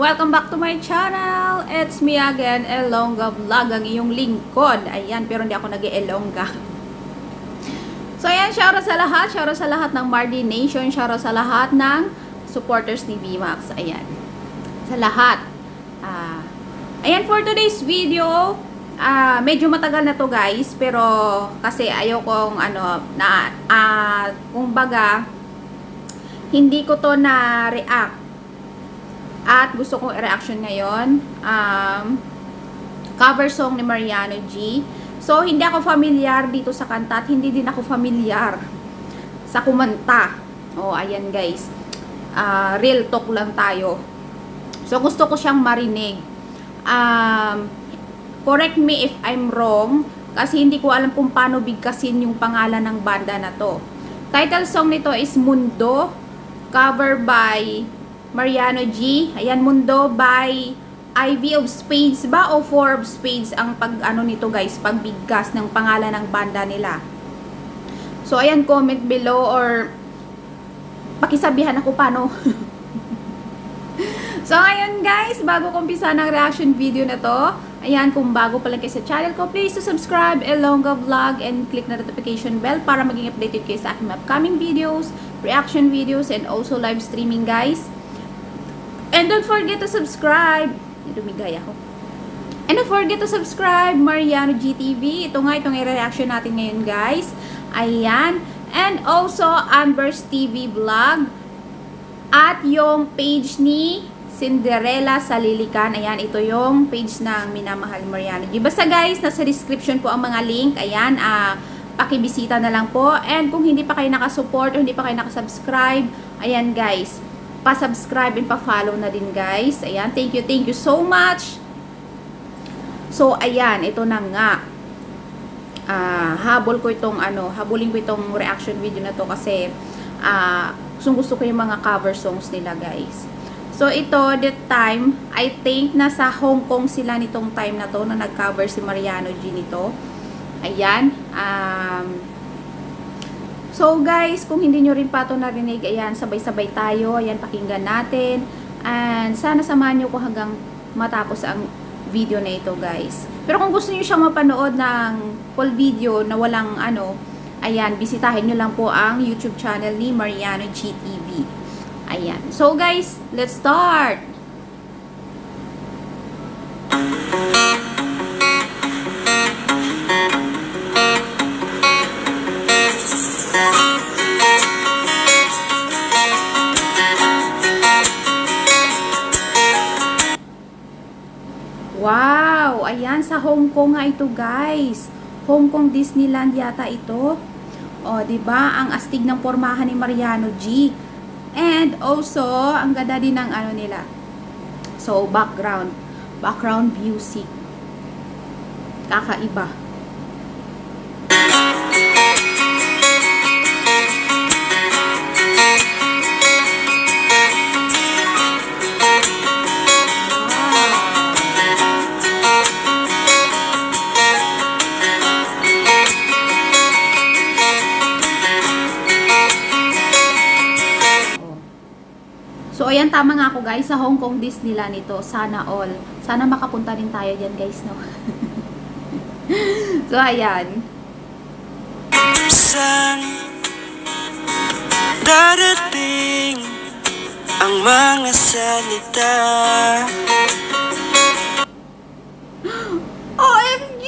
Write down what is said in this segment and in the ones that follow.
welcome back to my channel. It's me again, Elongga Vlog, ang iyong lingkod. Ayan, pero hindi ako nag-Elongga. So ayan, shoutout sa lahat ng Mardi Nation, shoutout sa lahat ng supporters ni VMAX. Ayan, sa lahat. Ayan, for today's video, medyo matagal na to guys, pero kasi ayokong kumbaga, hindi ko to na-react. At gusto kong i-reaction ngayon, cover song ni Mariano G. So, hindi ako familiar dito sa kanta at hindi din ako familiar sa kumanta. Oh, ayan guys. Real talk lang tayo. So, gusto ko siyang marinig. Correct me if I'm wrong, kasi hindi ko alam kung paano bigkasin yung pangalan ng banda na to. Title song nito is Mundo, cover by Mariano G. Ayan, Mundo by Ivy of Spades ba o Four of Spades ang nito guys, pagbigkas ng pangalan ng banda nila. So ayan, comment below or pakisabihan ako paano. So ayan guys, bago ko umpisa ng reaction video na to, ayan, kung bago pa lang kayo sa channel ko, please to subscribe Elongga Vlog and click na notification bell para maging updated kayo sa aking upcoming videos, reaction videos, and also live streaming guys. And don't forget to subscribe. Lumigay ako. And don't forget to subscribe Mariano GTV. Ito nga, itong i-reaction natin ngayon guys. Ayan. And also Amber's TV Vlog. At yung page ni Cinderella sa Lilican. Ayan, ito yung page ng minamahal Mariano G. Basta guys, nasa description po ang mga link. Ayan, pakibisita na lang po. And kung hindi pa kayo nakasupport o hindi pa kayo nakasubscribe, ayan guys, pa-subscribe and pa-follow na din guys. Ayan, thank you so much. So ayan, ito na nga. Habulin ko itong reaction video na to kasi gusto ko yung mga cover songs nila guys. So ito, that time, I think nasa Hong Kong sila nitong time na to na nag-cover si Mariano G nito. Ayan, so guys, kung hindi nyo rin pa ito narinig, ayan, sabay-sabay tayo. Ayan, pakinggan natin. And sana samahan nyo ko hanggang matapos ang video na ito guys. Pero kung gusto nyo siyang mapanood ng full video na walang ayan, bisitahin nyo lang po ang YouTube channel ni Mariano GTV. Ayan. So guys, let's start! Wow! Ayan, sa Hong Kong nga ito guys. Hong Kong Disneyland yata ito. O, diba? Ang astig ng pormahan ni Mariano G. And also, ang ganda din ng nila. So, background music. Kakaiba. So, ayan, tama nga ako guys, sa Hong Kong Disneyland ito. Sana all. Sana makapunta rin tayo dyan guys, no? So, ayan. Saan darating ang mga salita? OMG!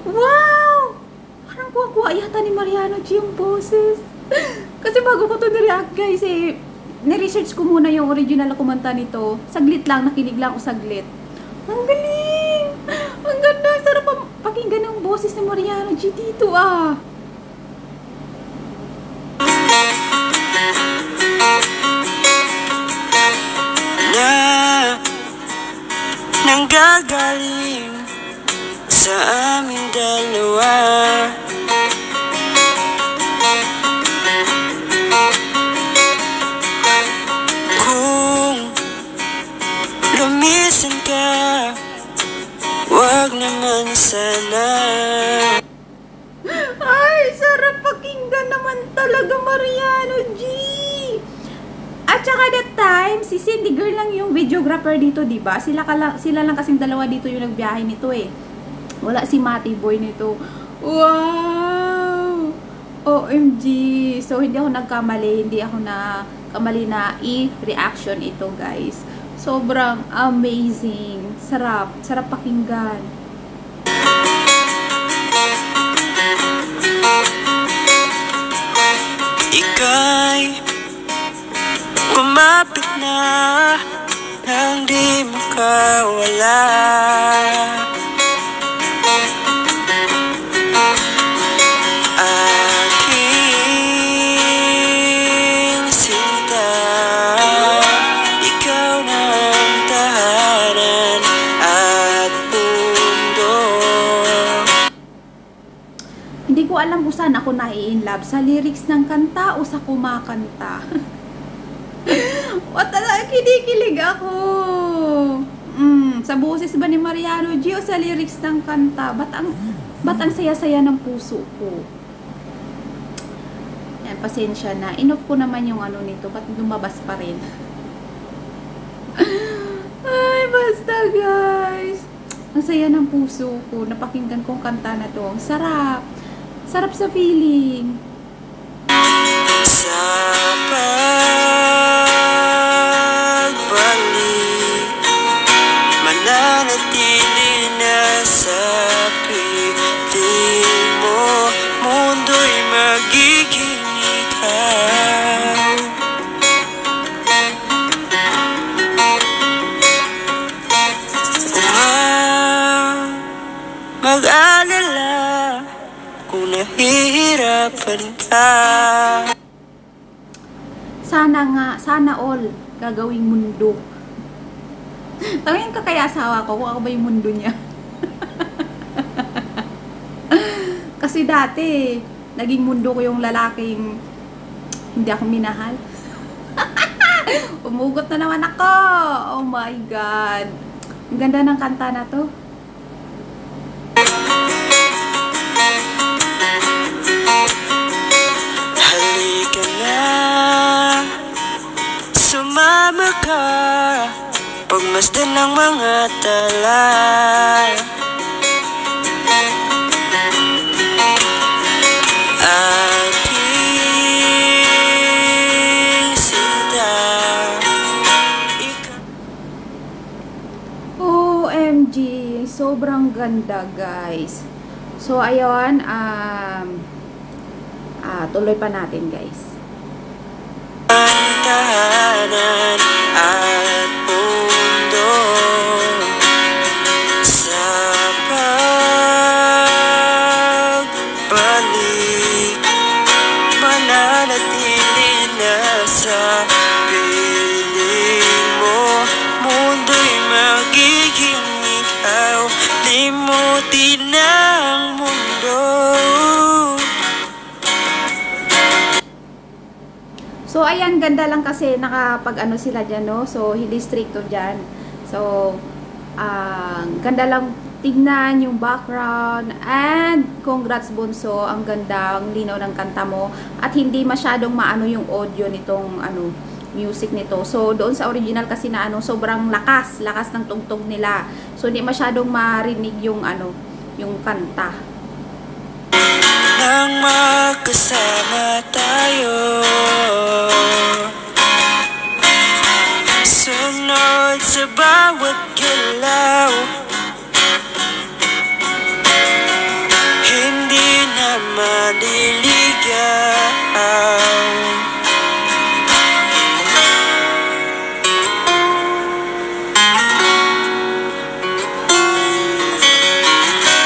Wow! Parang kuha-kuha yata ni Mariano G yung boses. Kasi bago ko ito nireact guys ni-research ko muna yung original na kumanta nito. Saglit lang, nakinig lang ako saglit. Ang galing! Ang ganda! Sarap pakinggan ng boses ni Mariano G dito Na nanggagaling sa aming dalawa. Lumisan ka, wag naman sana. Ay, sarap pakinggan naman talaga Mariano G. At saka that time, si Cindy Girl lang yung videographer dito, di ba? Sila lang kasing dalawa dito yung nagbiyahe nito eh. Wala si Matty Boy nito. Wow! OMG! So, hindi ako nagkamali. Hindi ako kamali na i-reaction ito, guys. Sobrang amazing. Sarap. Sarap pakinggan. Ika'y kumapit na nang di makawala. Aking sinta, ikaw ng tahanan at mundo. Hindi ko alam kung saan ako nai-inlove. Sa lyrics ng kanta o sa kumakanta. What talaga, kinikilig ako. Sa boses ba ni Mariano G o sa lyrics ng kanta? Ba't ang saya-saya ng puso ko? Yan, pasensya na. Inoff ko naman yung ano nito. Ba't lumabas pa rin? Ay, basta guys. Ang saya ng puso ko. Napakinggan kong kanta na to. Ang sarap. Sarap sa feeling. Sa pagbalik, mananatili na sa piling mo. Mundo'y magiging ikaw. Mag-alala kung nahihirapan ka. Sana all gagawing mundo. Tawagin ka kaya asawa ko kung ako ba yung mundo niya. Kasi dati, naging mundo ko yung lalaking hindi ako minahal. Umugot na naman ako. Oh my God. Ang ganda ng kanta na to. Halika na, sumama ka, pagmasdan ng mga tala. Aking sinta, OMG, sobrang ganda guys. So ayun, tuloy pa natin guys. ang tahanan at mundo. Sa pagbalik, mananatili na sa piling mo. Mundo'y magiging ikaw, limutin ang mundo. So, ayan, ganda lang kasi nakapag-ano sila dyan, no? So, hindi stricto dyan. So, ganda lang tignan yung background. And, congrats, Bunso. Ang ganda, ang linaw ng kanta mo. At hindi masyadong maano yung audio nitong, music nito. So, doon sa original kasi na, sobrang lakas ng tugtog nila. So, hindi masyadong marinig yung, yung kanta. Nang magkasama tayo, sunod sa bawat galaw, hindi na maliligaw.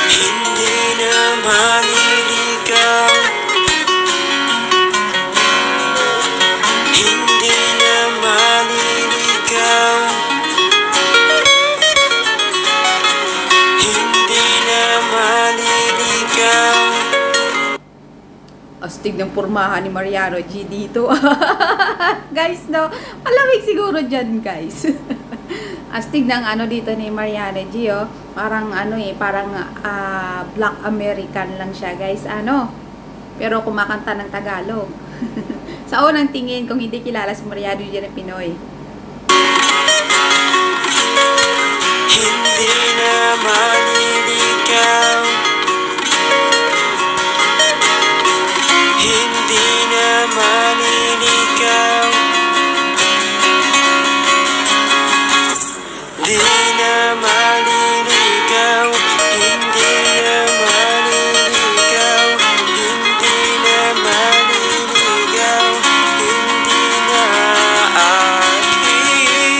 Hindi na maliligaw. Hindi na maliligaw. Hindi na maliligaw. Astig ng pormahan ni Mariano G dito. Guys, no? Malamig siguro dyan, guys. Astig ng dito ni Mariano G, oh. Parang parang Black American lang siya, guys. Pero kumakanta ng Tagalog. Sa unang tingin, kung hindi kilala si Mariano Diyan Pinoy. Hindi na maliligaw. Hindi na maliligaw. Di na maliligaw. Hindi na maliligaw. Hindi na maliligaw. Hindi na aking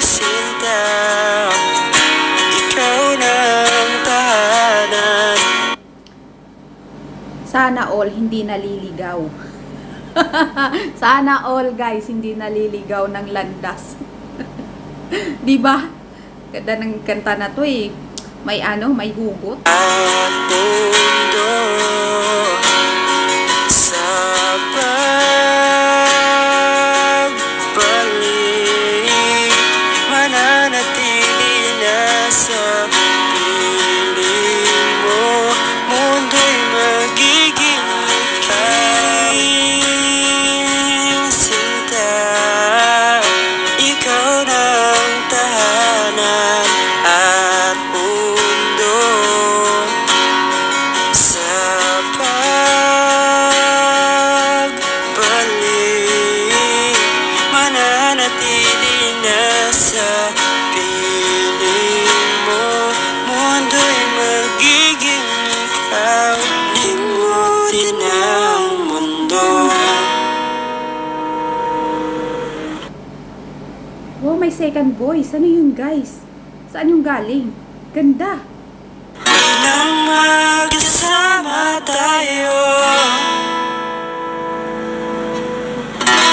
sinta. Ikaw ng tahanan. Sana all hindi naliligaw. Sana all guys hindi naliligaw ng landas. 'Di ba? Ganda ng kanta na 'to eh. May may hugot. At mundo sa pagbalik, mananatili na sa piling mo. Mundo'y magiging aking sinta. Ikaw ng tahanan at mundo sa pagbalik, mananatili na sa piling mo. Mundo'y magiging ikaw. Limutin ang mundo. Wow, may second voice. Ano yun guys? Saan yung galing? Ganda. Nang magkasama tayo,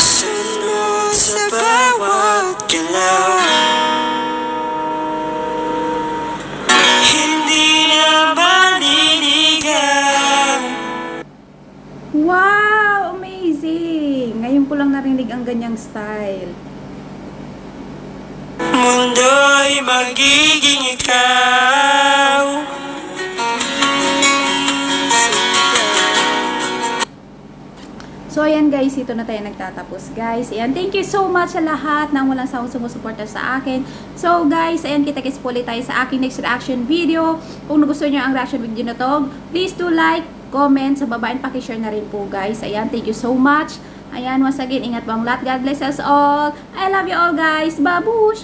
sunod sa bawat galaw. Hindi na maliligaw. Wow! Amazing! Ngayon ko lang narinig ang ganyang style. Mundo'y magiging ikaw. So, ayan guys, ito na tayo nagtatapos guys. Ayan, thank you so much sa lahat ng walang sawang sumusuporta sa akin. So guys, ayan, kita-kits po ulit tayo sa aking next reaction video. Kung nagustuhan nyo ang reaction video na to, please do like, comment sa baba, and pakishare na rin po guys. Ayan, thank you so much. Ayan, once again, ingat po ang lahat. God bless us all. I love you all guys. Babush!